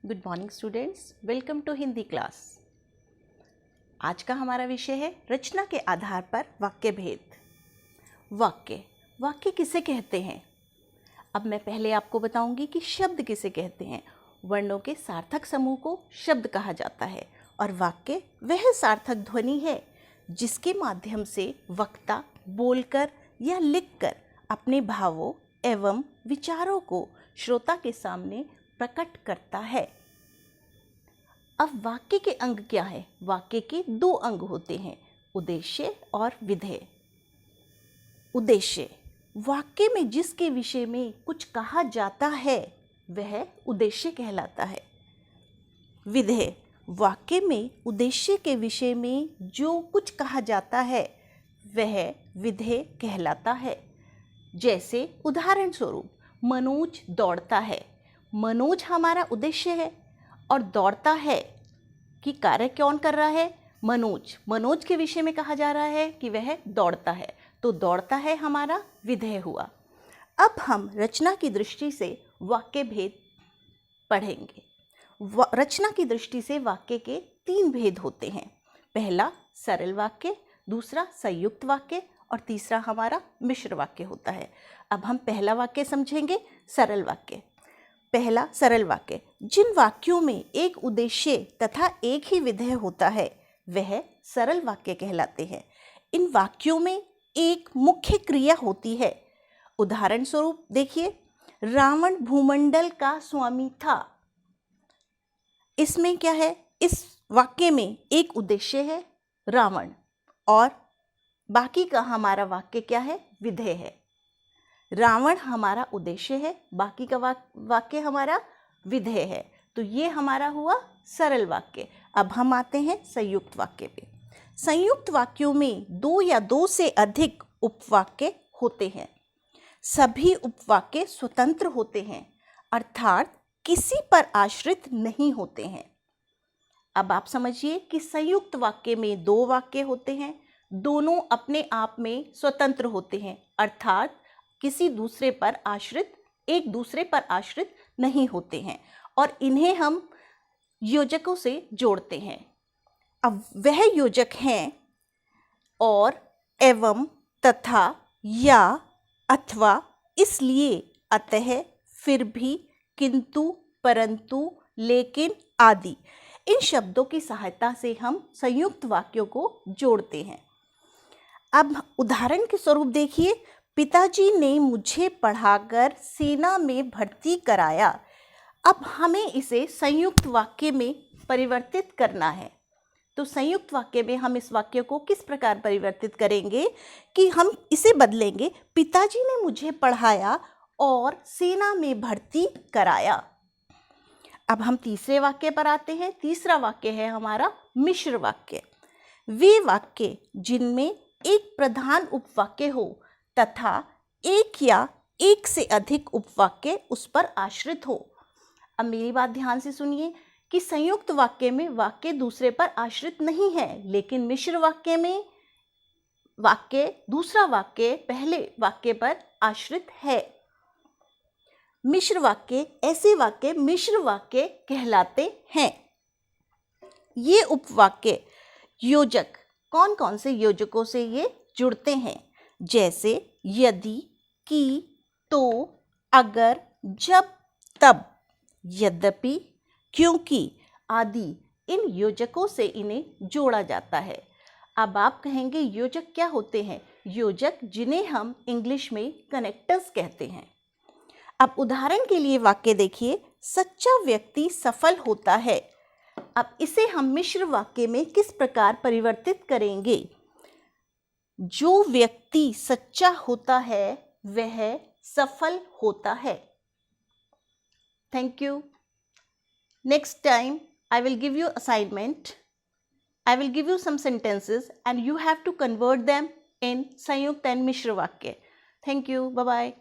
Good morning students, welcome to Hindi class. आज का हमारा विषय है रचना के आधार पर वाक्य भेद। वाक्य किसे कहते हैं? अब मैं पहले आपको बताऊंगी कि शब्द किसे कहते हैं। वर्णों के सार्थक समूह को शब्द कहा जाता है और वाक्य वह सार्थक ध्वनि है जिसके माध्यम से वक्ता बोलकर या लिखकर अपने भावों एवं विचारों को श्रोता के सामने प्रकट करता है। अब वाक्य के अंग क्या है? वाक्य के दो अंग होते हैं, उद्देश्य और विधेय। उद्देश्य, वाक्य में जिसके विषय में कुछ कहा जाता है वह उद्देश्य कहलाता है। विधेय, वाक्य में उद्देश्य के विषय में जो कुछ कहा जाता है वह विधेय कहलाता है। जैसे उदाहरण स्वरूप, मनोज दौड़ता है। मनोज हमारा उद्देश्य है और दौड़ता है कि कार्य कौन कर रहा है? मनोज के विषय में कहा जा रहा है कि वह दौड़ता है, तो दौड़ता है हमारा विधेय हुआ। अब हम रचना की दृष्टि से वाक्य भेद पढ़ेंगे। रचना की दृष्टि से वाक्य के तीन भेद होते हैं। पहला सरल वाक्य, दूसरा संयुक्त वाक्य और तीसरा हमारा मिश्र वाक्य होता है। अब हम पहला वाक्य समझेंगे, सरल वाक्य। पहला सरल वाक्य, जिन वाक्यों में एक उद्देश्य तथा एक ही विधेय होता है वह सरल वाक्य कहलाते हैं। इन वाक्यों में एक मुख्य क्रिया होती है। उदाहरण स्वरूप देखिए, रावण भूमंडल का स्वामी था। इसमें क्या है? इस वाक्य में एक उद्देश्य है रावण और बाकी का हमारा वाक्य क्या है? विधेय है। रावण हमारा उद्देश्य है, बाकी का वाक्य हमारा विधेय है, तो ये हमारा हुआ सरल वाक्य। अब हम आते हैं संयुक्त वाक्य पे। संयुक्त वाक्यों में दो या दो से अधिक उपवाक्य होते हैं। सभी उपवाक्य स्वतंत्र होते हैं, अर्थात किसी पर आश्रित नहीं होते हैं। अब आप समझिए कि संयुक्त वाक्य में दो वाक्य होते हैं, दोनों अपने आप में स्वतंत्र होते हैं, अर्थात किसी दूसरे पर आश्रित, एक दूसरे पर आश्रित नहीं होते हैं और इन्हें हम योजकों से जोड़ते हैं। अब वह योजक हैं और, एवं, तथा, या, अथवा, इसलिए, अतः, फिर भी, किंतु, परंतु, लेकिन आदि। इन शब्दों की सहायता से हम संयुक्त वाक्यों को जोड़ते हैं। अब उदाहरण के स्वरूप देखिए, पिताजी ने मुझे पढ़ाकर सेना में भर्ती कराया। अब हमें इसे संयुक्त वाक्य में परिवर्तित करना है। तो संयुक्त वाक्य में हम इस वाक्य को किस प्रकार परिवर्तित करेंगे कि हम इसे बदलेंगे, पिताजी ने मुझे पढ़ाया और सेना में भर्ती कराया। अब हम तीसरे वाक्य पर आते हैं। तीसरा वाक्य है हमारा मिश्र वाक्य। वे वाक्य जिनमें एक प्रधान उपवाक्य हो तथा एक या एक से अधिक उपवाक्य उस पर आश्रित हो। अब मेरी बात ध्यान से सुनिए कि संयुक्त वाक्य में वाक्य दूसरे पर आश्रित नहीं है, लेकिन मिश्र वाक्य में दूसरा वाक्य पहले वाक्य पर आश्रित है। मिश्र वाक्य, ऐसे वाक्य मिश्र वाक्य कहलाते हैं। ये उपवाक्य योजक, कौन कौन से योजकों से ये जुड़ते हैं? जैसे यदि, कि, तो, अगर, जब, तब, यद्यपि, क्योंकि आदि इन योजकों से इन्हें जोड़ा जाता है। अब आप कहेंगे योजक क्या होते हैं? योजक जिन्हें हम इंग्लिश में कनेक्टर्स कहते हैं। अब उदाहरण के लिए वाक्य देखिए, सच्चा व्यक्ति सफल होता है। अब इसे हम मिश्र वाक्य में किस प्रकार परिवर्तित करेंगे? जो व्यक्ति सच्चा होता है वह सफल होता है। Thank you. Next time I will give you assignment. I will give you some sentences and you have to convert them in संयुक्त and मिश्र वाक्य. Thank you. Bye bye.